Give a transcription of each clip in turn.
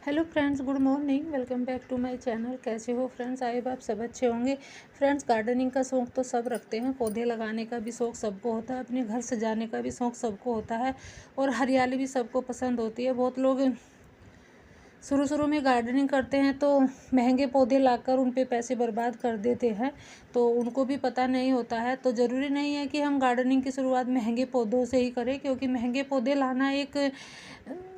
Hello friends, good morning. Welcome back to my channel. कैसे हो friends? I hope आप सब अच्छे होंगे। फ्रेंड्स, गार्डनिंग का शौक़ तो सब रखते हैं, पौधे लगाने का भी शौक़ सबको होता है, अपने घर सजाने का भी शौक़ सबको होता है और हरियाली भी सबको पसंद होती है। बहुत लोग शुरू में गार्डनिंग करते हैं तो महंगे पौधे लाकर उन पे पैसे बर्बाद कर देते हैं, तो उनको भी पता नहीं होता है। तो ज़रूरी नहीं है कि हम गार्डनिंग की शुरुआत महंगे पौधों से ही करें, क्योंकि महंगे पौधे लाना एक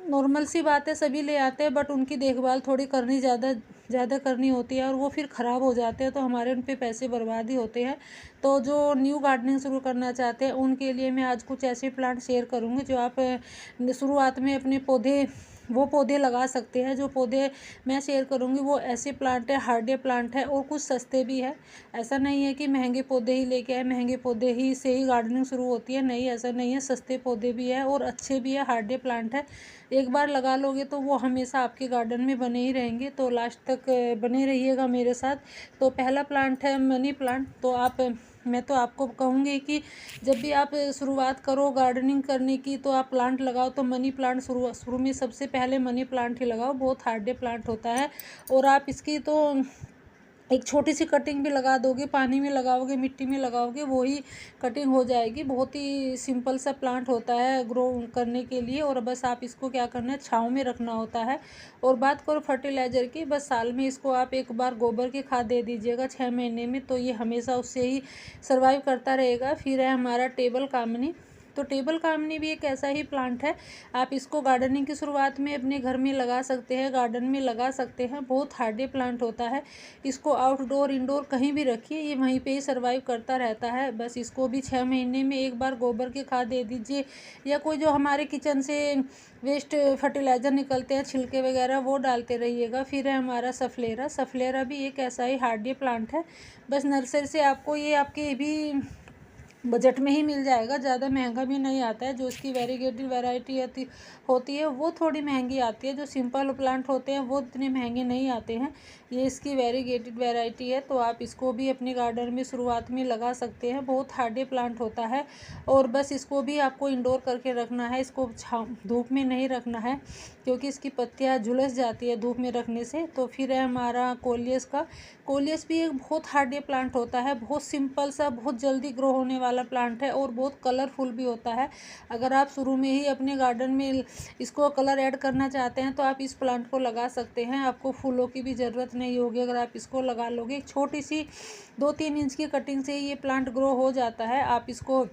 नॉर्मल सी बात है, सभी ले आते हैं, बट उनकी देखभाल थोड़ी करनी ज़्यादा करनी होती है और वो फिर ख़राब हो जाते हैं, तो हमारे उन पे पैसे बर्बाद ही होते हैं। तो जो न्यू गार्डनिंग शुरू करना चाहते हैं उनके लिए मैं आज कुछ ऐसे प्लांट शेयर करूँगी जो आप शुरुआत में अपने पौधे लगा सकते हैं। जो पौधे मैं शेयर करूँगी वो ऐसे प्लांट है, हार्डे प्लांट है और कुछ सस्ते भी है। ऐसा नहीं है कि महंगे पौधे ही लेके आए, महंगे पौधे ही से ही गार्डनिंग शुरू होती है, नहीं, ऐसा नहीं है। सस्ते पौधे भी है और अच्छे भी है, हार्डे प्लांट है। एक बार लगा लोगे तो वो हमेशा आपके गार्डन में बने ही रहेंगे, तो लास्ट तक बने रहिएगा मेरे साथ। तो पहला प्लांट है मनी प्लांट। मैं तो आपको कहूँगी कि जब भी आप शुरुआत करो गार्डनिंग करने की तो आप प्लांट लगाओ तो मनी प्लांट शुरू में सबसे पहले मनी प्लांट ही लगाओ। बहुत हार्डे प्लांट होता है और आप इसकी तो एक छोटी सी कटिंग भी लगा दोगे, पानी में लगाओगे, मिट्टी में लगाओगे, वो ही कटिंग हो जाएगी। बहुत ही सिंपल सा प्लांट होता है ग्रो करने के लिए, और बस आप इसको क्या करना है, छांव में रखना होता है। और बात करो फर्टिलाइज़र की, बस साल में इसको आप एक बार गोबर की खाद दे दीजिएगा 6 महीने में, तो ये हमेशा उससे ही सर्वाइव करता रहेगा। फिर है हमारा टेबल कामनी। तो टेबल कामनी भी एक ऐसा ही प्लांट है, आप इसको गार्डनिंग की शुरुआत में अपने घर में लगा सकते हैं, गार्डन में लगा सकते हैं। बहुत हार्डे प्लांट होता है, इसको आउटडोर इंडोर कहीं भी रखिए, ये वहीं पे ही सर्वाइव करता रहता है। बस इसको भी 6 महीने में एक बार गोबर की खाद दे दीजिए, या कोई जो हमारे किचन से वेस्ट फर्टिलाइज़र निकलते हैं, छिलके वगैरह, वो डालते रहिएगा। फिर है हमारा सफलेरा। सफलेरा भी एक ऐसा ही हार्डे प्लांट है, बस नर्सरी से आपको ये आपके भी बजट में ही मिल जाएगा, ज़्यादा महंगा भी नहीं आता है। जो इसकी वेरीगेटेड वैरायटी होती है वो थोड़ी महंगी आती है, जो सिंपल प्लांट होते हैं वो इतने महंगे नहीं आते हैं। ये इसकी वेरीगेटेड वैरायटी है, तो आप इसको भी अपने गार्डन में शुरुआत में लगा सकते हैं। बहुत हार्डे प्लांट होता है और बस इसको भी आपको इंडोर करके रखना है, इसको धूप में नहीं रखना है, क्योंकि इसकी पत्तियाँ झुलस जाती है धूप में रखने से। तो फिर है हमारा कोलियस का। कोलियस भी एक बहुत हार्डे प्लांट होता है, बहुत सिंपल सा, बहुत जल्दी ग्रो होने वाला प्लांट है और बहुत कलरफुल भी होता है। अगर आप शुरू में ही अपने गार्डन में इसको कलर ऐड करना चाहते हैं तो आप इस प्लांट को लगा सकते हैं, आपको फूलों की भी ज़रूरत नहीं होगी। अगर आप इसको लगा लोगे, एक छोटी सी 2-3 इंच की कटिंग से ये प्लांट ग्रो हो जाता है। आप इसको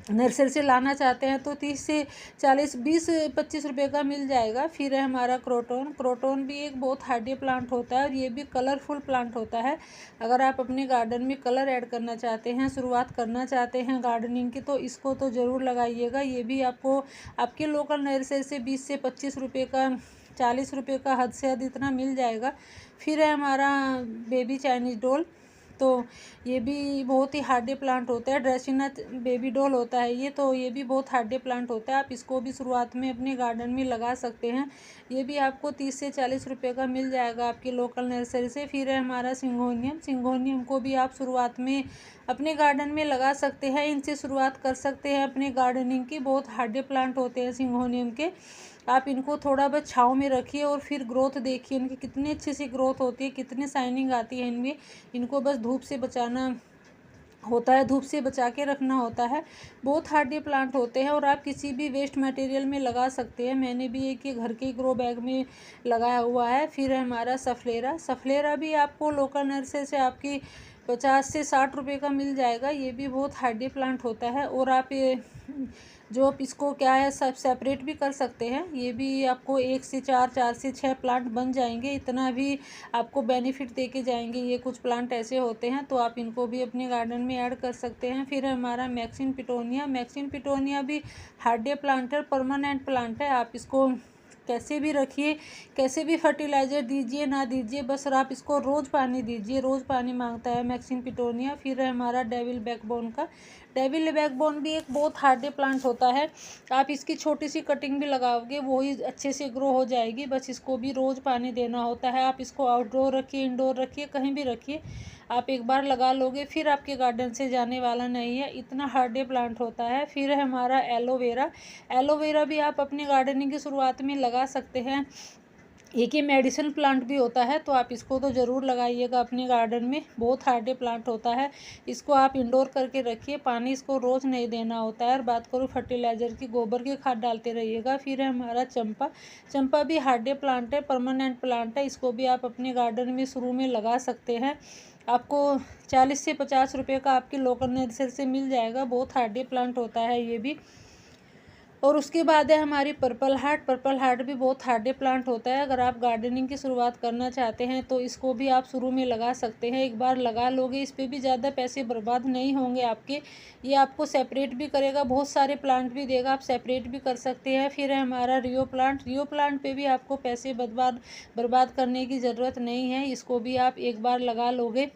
नर्सरी से लाना चाहते हैं तो 30 से 40, 20-25 रुपये का मिल जाएगा। फिर है हमारा क्रोटोन। क्रोटोन भी एक बहुत हार्डी प्लांट होता है और ये भी कलरफुल प्लांट होता है। अगर आप अपने गार्डन में कलर ऐड करना चाहते हैं, शुरुआत करना चाहते हैं गार्डनिंग की, तो इसको तो ज़रूर लगाइएगा। ये भी आपको आपके लोकल नर्सरी से 20 से 25 रुपये का, 40 रुपये का हद से हद इतना मिल जाएगा। फिर है हमारा बेबी चाइनीज़ डॉल। तो ये भी बहुत ही हार्डे प्लांट होता है, ड्रेसिना बेबी डॉल होता है ये, तो ये भी बहुत हार्डे प्लांट होता है। आप इसको भी शुरुआत में अपने गार्डन में लगा सकते हैं। ये भी आपको 30 से 40 रुपये का मिल जाएगा आपकी लोकल नर्सरी से। फिर है हमारा सिंगोनियम। सिंगोनियम को भी आप शुरुआत में अपने गार्डन में लगा सकते हैं, इनसे शुरुआत कर सकते हैं अपने गार्डनिंग की। बहुत हार्डे प्लांट होते हैं सिंगोनियम के। आप इनको थोड़ा बहुत छाँव में रखिए और फिर ग्रोथ देखिए इनकी, कितनी अच्छी सी ग्रोथ होती है, कितनी शाइनिंग आती है इनमें। इनको बस धूप से बचाना होता है, धूप से बचा के रखना होता है। बहुत हार्डी प्लांट होते हैं और आप किसी भी वेस्ट मटेरियल में लगा सकते हैं। मैंने भी एक घर के ग्रो बैग में लगाया हुआ है। फिर है हमारा सफलेरा। सफलेरा भी आपको लोकल नर्सरी से आपकी 50 से 60 रुपये का मिल जाएगा। ये भी बहुत हार्डी प्लांट होता है और आप जो आप इसको क्या है सब सेपरेट भी कर सकते हैं। ये भी आपको 1 से 4, 4 से 6 प्लांट बन जाएंगे, इतना भी आपको बेनिफिट दे के जाएंगे। ये कुछ प्लांट ऐसे होते हैं, तो आप इनको भी अपने गार्डन में ऐड कर सकते हैं। फिर हमारा मैक्सिन पिटोनिया। मैक्सिन पिटोनिया भी हार्डे प्लांट है, परमानेंट प्लांट है। आप इसको कैसे भी रखिए, कैसे भी फर्टिलाइज़र दीजिए ना दीजिए, बस आप इसको रोज़ पानी दीजिए, रोज़ पानी मांगता है मैक्सिम पिटोनिया। फिर है हमारा डेविल बैकबोन का। डेविल बैकबोन भी एक बहुत हार्डे प्लांट होता है, आप इसकी छोटी सी कटिंग भी लगाओगे वो ही अच्छे से ग्रो हो जाएगी। बस इसको भी रोज़ पानी देना होता है। आप इसको आउटडोर रखिए, इंडोर रखिए, कहीं भी रखिए, आप एक बार लगा लोगे फिर आपके गार्डन से जाने वाला नहीं है, इतना हार्डे प्लांट होता है। फिर है हमारा एलोवेरा। एलोवेरा भी आप अपने गार्डनिंग की शुरुआत में लगा सकते हैं। एक ये मेडिसिन प्लांट भी होता है, तो आप इसको तो ज़रूर लगाइएगा अपने गार्डन में। बहुत हार्डी प्लांट होता है, इसको आप इंडोर करके रखिए। पानी इसको रोज़ नहीं देना होता है। और बात करूँ फर्टिलाइज़र की, गोबर की खाद डालते रहिएगा। फिर है हमारा चंपा। चंपा भी हार्डी प्लांट है, परमानेंट प्लांट है। इसको भी आप अपने गार्डन में शुरू में लगा सकते हैं। आपको 40 से 50 रुपये का आपकी लोकल नर्सरी से मिल जाएगा। बहुत हार्डी प्लांट होता है ये भी। और उसके बाद है हमारी पर्पल हार्ट। पर्पल हार्ट भी बहुत हार्डी प्लांट होता है। अगर आप गार्डनिंग की शुरुआत करना चाहते हैं तो इसको भी आप शुरू में लगा सकते हैं। एक बार लगा लोगे, इस पर भी ज़्यादा पैसे बर्बाद नहीं होंगे आपके। ये आपको सेपरेट भी करेगा, बहुत सारे प्लांट भी देगा, आप सेपरेट भी कर सकते हैं। फिर है हमारा रियो प्लांट। रियो प्लांट पे भी आपको पैसे बर्बाद करने की ज़रूरत नहीं है। इसको भी आप एक बार लगा लोगे,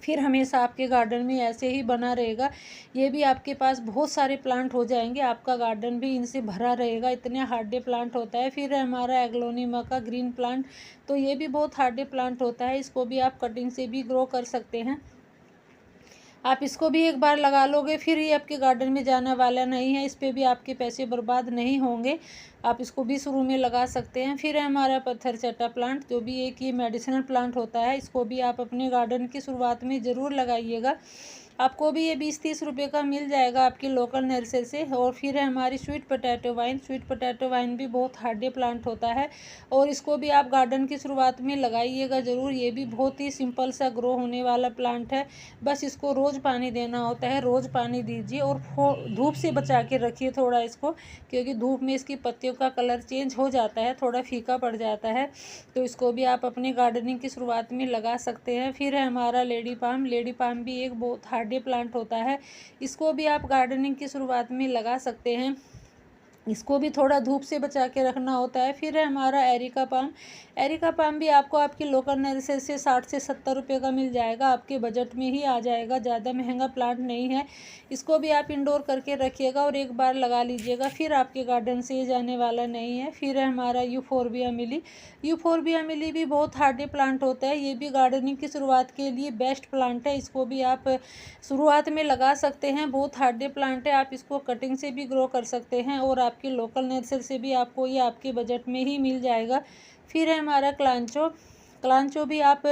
फिर हमेशा आपके गार्डन में ऐसे ही बना रहेगा। ये भी आपके पास बहुत सारे प्लांट हो जाएंगे, आपका गार्डन भी इनसे भरा रहेगा। इतने हार्डे प्लांट होता है। फिर है हमारा एग्लोनिमा का ग्रीन प्लांट, तो ये भी बहुत हार्डे प्लांट होता है। इसको भी आप कटिंग से भी ग्रो कर सकते हैं। आप इसको भी एक बार लगा लोगे, फिर ये आपके गार्डन में जाने वाला नहीं है। इस पर भी आपके पैसे बर्बाद नहीं होंगे। आप इसको भी शुरू में लगा सकते हैं। फिर है हमारा पत्थर चट्टा प्लांट, जो भी एक ये मेडिसिनल प्लांट होता है। इसको भी आप अपने गार्डन की शुरुआत में ज़रूर लगाइएगा। आपको भी ये 20-30 रुपये का मिल जाएगा आपकी लोकल नर्सरी से। और फिर है हमारी sweet potato wine. Sweet potato wine भी बहुत हार्डी प्लांट होता है, और इसको भी आप गार्डन की शुरुआत में लगाइएगा ज़रूर। ये भी बहुत ही सिंपल सा ग्रो होने वाला प्लांट है। बस इसको रोज़ पानी देना होता है, रोज़ पानी दीजिए। और धूप से बचा के रखिए थोड़ा इसको, क्योंकि धूप में इसकी पत्तियों का कलर चेंज हो जाता है, थोड़ा फीका पड़ जाता है। तो इसको भी आप अपने गार्डनिंग की शुरुआत में लगा सकते हैं। फिर है हमारा लेडी पाम। लेडी पाम भी एक बहुत हार्डी प्लांट होता है। इसको भी आप गार्डनिंग की शुरुआत में लगा सकते हैं। इसको भी थोड़ा धूप से बचा के रखना होता है। फिर है हमारा एरिका पाम। एरिका पाम भी आपको आपकी लोकल नर्सरी से 60 से 70 रुपये का मिल जाएगा, आपके बजट में ही आ जाएगा, ज़्यादा महंगा प्लांट नहीं है। इसको भी आप इंडोर करके रखिएगा और एक बार लगा लीजिएगा, फिर आपके गार्डन से ये जाने वाला नहीं है। फिर है हमारा यूफोरबिया मिली। यूफोरबिया मिली भी बहुत हार्डी प्लांट होता है। ये भी गार्डनिंग की शुरुआत के लिए बेस्ट प्लांट है। इसको भी आप शुरुआत में लगा सकते हैं। बहुत हार्डी प्लांट है, आप इसको कटिंग से भी ग्रो कर सकते हैं, और आपकी लोकल नर्सरी से भी आपको ये आपके बजट में ही मिल जाएगा। फिर है हमारा क्लांचो। क्लांचो भी आप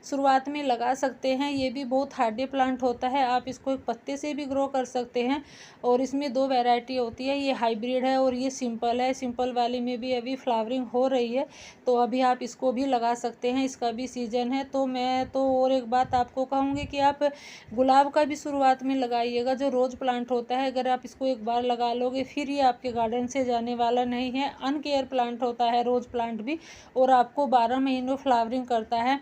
शुरुआत में लगा सकते हैं। ये भी बहुत हार्डी प्लांट होता है। आप इसको एक पत्ते से भी ग्रो कर सकते हैं, और इसमें 2 वैरायटी होती है, ये हाइब्रिड है और ये सिंपल है। सिंपल वाले में भी अभी फ्लावरिंग हो रही है, तो अभी आप इसको भी लगा सकते हैं, इसका भी सीजन है। तो मैं तो और एक बात आपको कहूँगी कि आप गुलाब का भी शुरुआत में लगाइएगा, जो रोज़ प्लांट होता है। अगर आप इसको एक बार लगा लोगे, फिर ये आपके गार्डन से जाने वाला नहीं है। अनकेयर प्लांट होता है रोज़ प्लांट भी, और आपको 12 महीनों फ्लावरिंग करता है।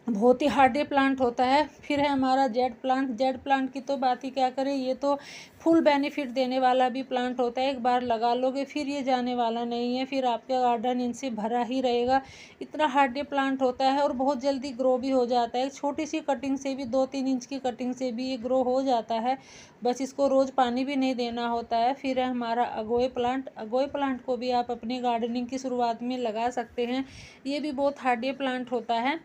बहुत ही हार्डी प्लांट होता है। फिर है हमारा जेड प्लांट। जेड प्लांट की तो बात ही क्या करें, ये तो फुल बेनिफिट देने वाला भी प्लांट होता है। एक बार लगा लोगे, फिर ये जाने वाला नहीं है, फिर आपका गार्डन इनसे भरा ही रहेगा। इतना हार्डी प्लांट होता है, और बहुत जल्दी ग्रो भी हो जाता है। छोटी सी कटिंग से भी, 2-3 इंच की कटिंग से भी ये ग्रो हो जाता है। बस इसको रोज़ पानी भी नहीं देना होता है। फिर है हमारा अगोए प्लांट। अगोए प्लांट को भी आप अपने गार्डनिंग की शुरुआत में लगा सकते हैं। ये भी बहुत हार्डी प्लांट होता है,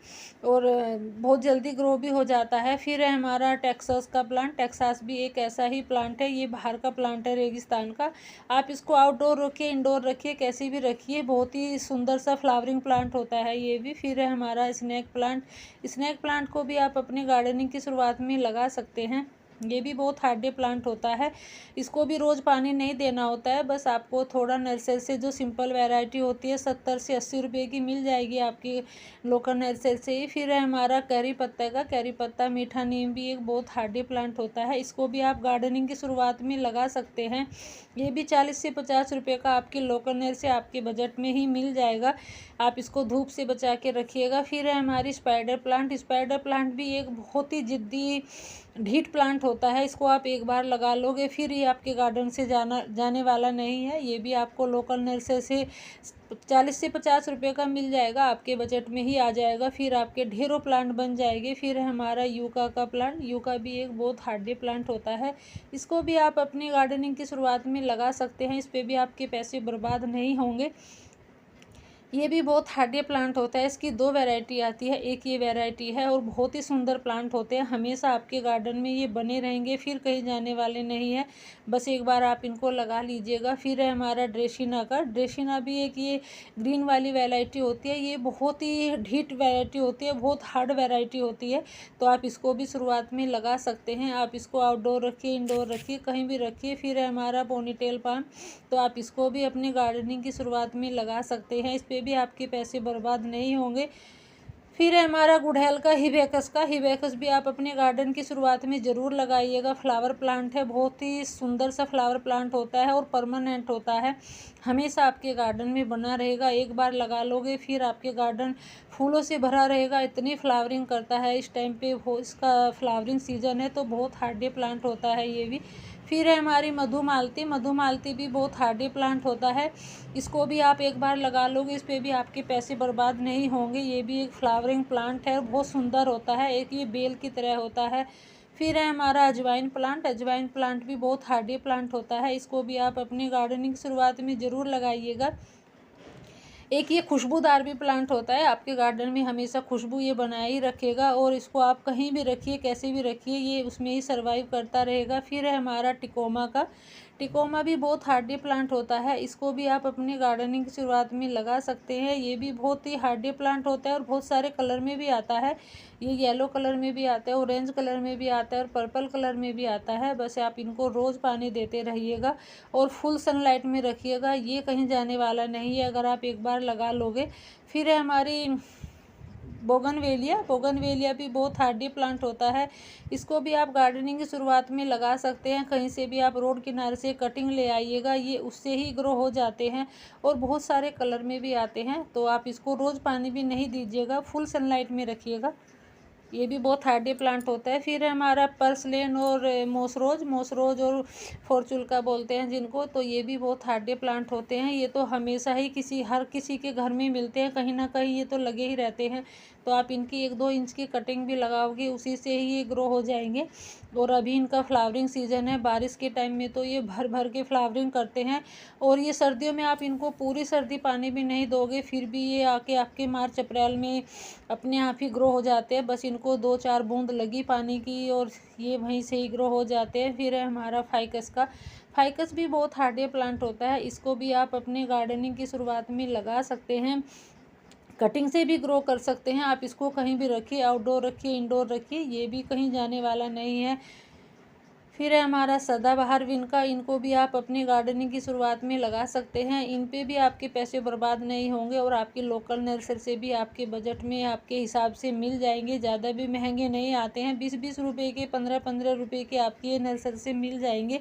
और बहुत जल्दी ग्रो भी हो जाता है। फिर है हमारा टेक्सास का प्लांट। टेक्सास भी एक ऐसा ही प्लांट है, ये बाहर का प्लांट है, रेगिस्तान का। आप इसको आउटडोर रखिए, इंडोर रखिए, कैसे भी रखिए, बहुत ही सुंदर सा फ्लावरिंग प्लांट होता है ये भी। फिर है हमारा स्नेक प्लांट। स्नेक प्लांट को भी आप अपनी गार्डनिंग की शुरुआत में लगा सकते हैं। ये भी बहुत हार्डी प्लांट होता है। इसको भी रोज़ पानी नहीं देना होता है, बस आपको थोड़ा नर्सरी से जो सिंपल वैरायटी होती है 70 से 80 रुपये की मिल जाएगी आपकी लोकल नर्सरी से ही। फिर है हमारा कैरी पत्ता का। कैरी पत्ता मीठा नीम भी एक बहुत हार्डी प्लांट होता है। इसको भी आप गार्डनिंग की शुरुआत में लगा सकते हैं। ये भी 40 से 50 रुपये का आपकी लोकल नर्सरी आपके बजट में ही मिल जाएगा। आप इसको धूप से बचा के रखिएगा। फिर है हमारी स्पाइडर प्लांट। स्पाइडर प्लांट भी एक बहुत ही जिद्दी ढीठ प्लांट होता है। इसको आप एक बार लगा लोगे, फिर ये आपके गार्डन से जाने वाला नहीं है। ये भी आपको लोकल नर्सरी से 40 से 50 रुपये का मिल जाएगा, आपके बजट में ही आ जाएगा। फिर आपके ढेरों प्लांट बन जाएंगे। फिर है हमारा यूका का प्लांट। यूका भी एक बहुत हार्डी प्लांट होता है। इसको भी आप अपनी गार्डनिंग की शुरुआत में लगा सकते हैं। इस पर भी आपके पैसे बर्बाद नहीं होंगे। ये भी बहुत हार्डी प्लांट होता है। इसकी दो वैरायटी आती है, एक ये वैरायटी है और बहुत ही सुंदर प्लांट होते हैं। हमेशा आपके गार्डन में ये बने रहेंगे, फिर कहीं जाने वाले नहीं है। बस एक बार आप इनको लगा लीजिएगा। फिर है हमारा ड्रेसिना का। ड्रेसिना भी एक ये ग्रीन वाली वैरायटी होती है। ये बहुत ही ढीठ वैरायटी होती है, बहुत हार्ड वैरायटी होती है। तो आप इसको भी शुरुआत में लगा सकते हैं। आप इसको आउटडोर रखिए, इंडोर रखिए, कहीं भी रखिए। फिर है हमारा पोनीटेल पाम। तो आप इसको भी अपने गार्डनिंग की शुरुआत में लगा सकते हैं। इस पर भी आपके पैसे बर्बाद नहीं होंगे। फिर है हमारा गुड़हल का हिबेकस का। हिबेकस भी आप अपने गार्डन की शुरुआत में ज़रूर लगाइएगा। फ्लावर प्लांट है, बहुत ही सुंदर सा फ्लावर प्लांट होता है और परमानेंट होता है। हमेशा आपके गार्डन में बना रहेगा। एक बार लगा लोगे फिर आपके गार्डन फूलों से भरा रहेगा। इतनी फ्लावरिंग करता है। इस टाइम पे इसका फ्लावरिंग सीजन है, तो बहुत हार्डी प्लांट होता है ये भी। फिर है हमारी मधुमालती। मधुमालती भी बहुत हार्डी प्लांट होता है। इसको भी आप एक बार लगा लोगे, इस पर भी आपके पैसे बर्बाद नहीं होंगे। ये भी एक फ्लावरिंग प्लांट है और बहुत सुंदर होता है। एक ये बेल की तरह होता है। फिर है हमारा अजवाइन प्लांट। अजवाइन प्लांट भी बहुत हार्डी प्लांट होता है। इसको भी आप अपनी गार्डनिंग की शुरुआत में ज़रूर लगाइएगा। एक ये खुशबूदार भी प्लांट होता है। आपके गार्डन में हमेशा खुशबू ये बनाए ही रखेगा और इसको आप कहीं भी रखिए, कैसे भी रखिए, ये उसमें ही सर्वाइव करता रहेगा। फिर है हमारा टिकोमा का। टिकोमा भी बहुत हार्डी प्लांट होता है। इसको भी आप अपनी गार्डनिंग की शुरुआत में लगा सकते हैं। ये भी बहुत ही हार्डी प्लांट होता है और बहुत सारे कलर में भी आता है। ये येलो कलर में भी आता है, ऑरेंज कलर में भी आता है और पर्पल कलर में भी आता है। बस आप इनको रोज़ पानी देते रहिएगा और फुल सनलाइट में रखिएगा। ये कहीं जाने वाला नहीं है अगर आप एक बार लगा लोगे। फिर है हमारी बोगनवेलिया। बोगनवेलिया भी बहुत हार्डी प्लांट होता है। इसको भी आप गार्डनिंग की शुरुआत में लगा सकते हैं। कहीं से भी आप रोड किनारे से कटिंग ले आइएगा, ये उससे ही ग्रो हो जाते हैं और बहुत सारे कलर में भी आते हैं। तो आप इसको रोज़ पानी भी नहीं दीजिएगा, फुल सनलाइट में रखिएगा। ये भी बहुत हार्डी प्लांट होता है। फिर है हमारा पर्सलेन और मोसरोज। मोसरोज और फॉर्चून बोलते हैं जिनको, तो ये भी बहुत हार्डी प्लांट होते हैं। ये तो हमेशा ही हर किसी के घर में मिलते हैं, कहीं ना कहीं ये तो लगे ही रहते हैं। तो आप इनकी 1-2 इंच की कटिंग भी लगाओगे, उसी से ही ये ग्रो हो जाएंगे। और अभी इनका फ्लावरिंग सीजन है, बारिश के टाइम में तो ये भर भर के फ्लावरिंग करते हैं। और ये सर्दियों में आप इनको पूरी सर्दी पानी भी नहीं दोगे, फिर भी ये आके आपके मार्च अप्रैल में अपने आप ही ग्रो हो जाते हैं। बस इनको 2-4 बूंद लगी पानी की और ये वहीं से ही ग्रो हो जाते हैं। फिर है हमारा फाइकस का। फाइकस भी बहुत हार्डी प्लांट होता है। इसको भी आप अपने गार्डनिंग की शुरुआत में लगा सकते हैं। कटिंग से भी ग्रो कर सकते हैं। आप इसको कहीं भी रखिए, आउटडोर रखिए, इंडोर रखिए, ये भी कहीं जाने वाला नहीं है। फिर है हमारा सदाबहार विनका। इनको भी आप अपनी गार्डनिंग की शुरुआत में लगा सकते हैं। इन पे भी आपके पैसे बर्बाद नहीं होंगे और आपकी लोकल नर्सरी से भी आपके बजट में आपके हिसाब से मिल जाएंगे। ज़्यादा भी महंगे नहीं आते हैं, 20-20 रुपये के, 15-15 रुपये के आपकी ये नर्सरी से मिल जाएंगे।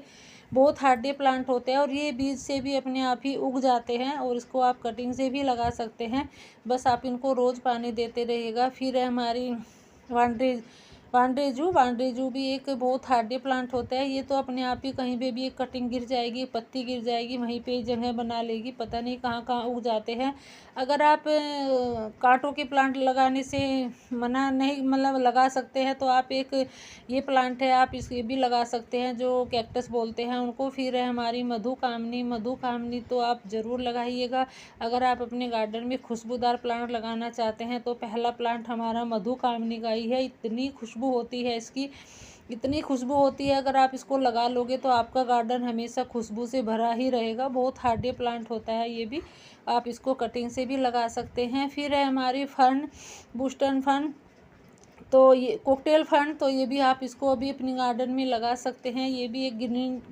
बहुत हार्डी प्लांट होते हैं और ये बीज से भी अपने आप ही उग जाते हैं और इसको आप कटिंग से भी लगा सकते हैं। बस आप इनको रोज़ पानी देते रहिएगा। फिर है हमारी वांड्रेजू। वांड्रेजू भी एक बहुत हार्डी प्लांट होता है। ये तो अपने आप ही कहीं पे भी एक कटिंग गिर जाएगी, पत्ती गिर जाएगी, वहीं पे जगह बना लेगी, पता नहीं कहाँ कहाँ उग जाते हैं। अगर आप कांटों के प्लांट लगाने से मना नहीं, मतलब लगा सकते हैं, तो आप एक ये प्लांट है, आप इसे भी लगा सकते हैं, जो कैक्टस बोलते हैं उनको। फिर है हमारी मधुकामनी। मधुकामनी तो आप ज़रूर लगाइएगा। अगर आप अपने गार्डन में खुशबूदार प्लांट लगाना चाहते हैं तो पहला प्लांट हमारा मधुकामनी का ही है। इतनी खुशबू होती है इसकी, इतनी खुशबू होती है। अगर आप इसको लगा लोगे तो आपका गार्डन हमेशा खुशबू से भरा ही रहेगा। बहुत हार्डी प्लांट होता है ये भी। आप इसको कटिंग से भी लगा सकते हैं। फिर है हमारी फर्न, बूस्टन फर्न। तो ये कॉकटेल फर्न, तो ये भी आप इसको अभी अपनी गार्डन में लगा सकते हैं। ये भी एक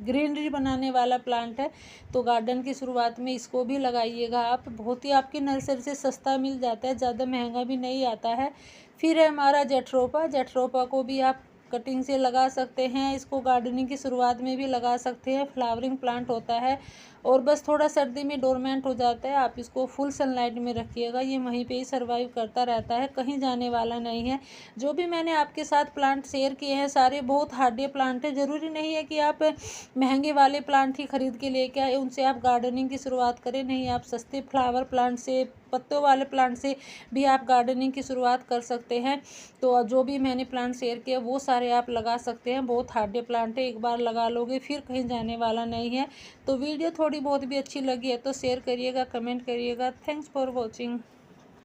ग्रीनरी बनाने वाला प्लांट है। तो गार्डन की शुरुआत में इसको भी लगाइएगा आप। बहुत ही आपकी नर्सरी से सस्ता मिल जाता है, ज़्यादा महंगा भी नहीं आता है। फिर है हमारा जेट्रोपा। जेट्रोपा को भी आप कटिंग से लगा सकते हैं। इसको गार्डनिंग की शुरुआत में भी लगा सकते हैं। फ्लावरिंग प्लांट होता है और बस थोड़ा सर्दी में डोरमेंट हो जाता है। आप इसको फुल सनलाइट में रखिएगा, ये वहीं पे ही सर्वाइव करता रहता है, कहीं जाने वाला नहीं है। जो भी मैंने आपके साथ प्लांट शेयर किए हैं सारे बहुत हार्डी प्लांट है। ज़रूरी नहीं है कि आप महंगे वाले प्लांट ही खरीद के लेके आए, उनसे आप गार्डनिंग की शुरुआत करें। नहीं, आप सस्ते फ्लावर प्लांट से, पत्तों वाले प्लांट से भी आप गार्डनिंग की शुरुआत कर सकते हैं। तो जो भी मैंने प्लांट शेयर किया वो सारे आप लगा सकते हैं। बहुत हार्डी प्लांट है, एक बार लगा लोगे फिर कहीं जाने वाला नहीं है। तो वीडियो थोड़ी थोड़ी बहुत भी अच्छी लगी है तो शेयर करिएगा, कमेंट करिएगा। Thanks for watching.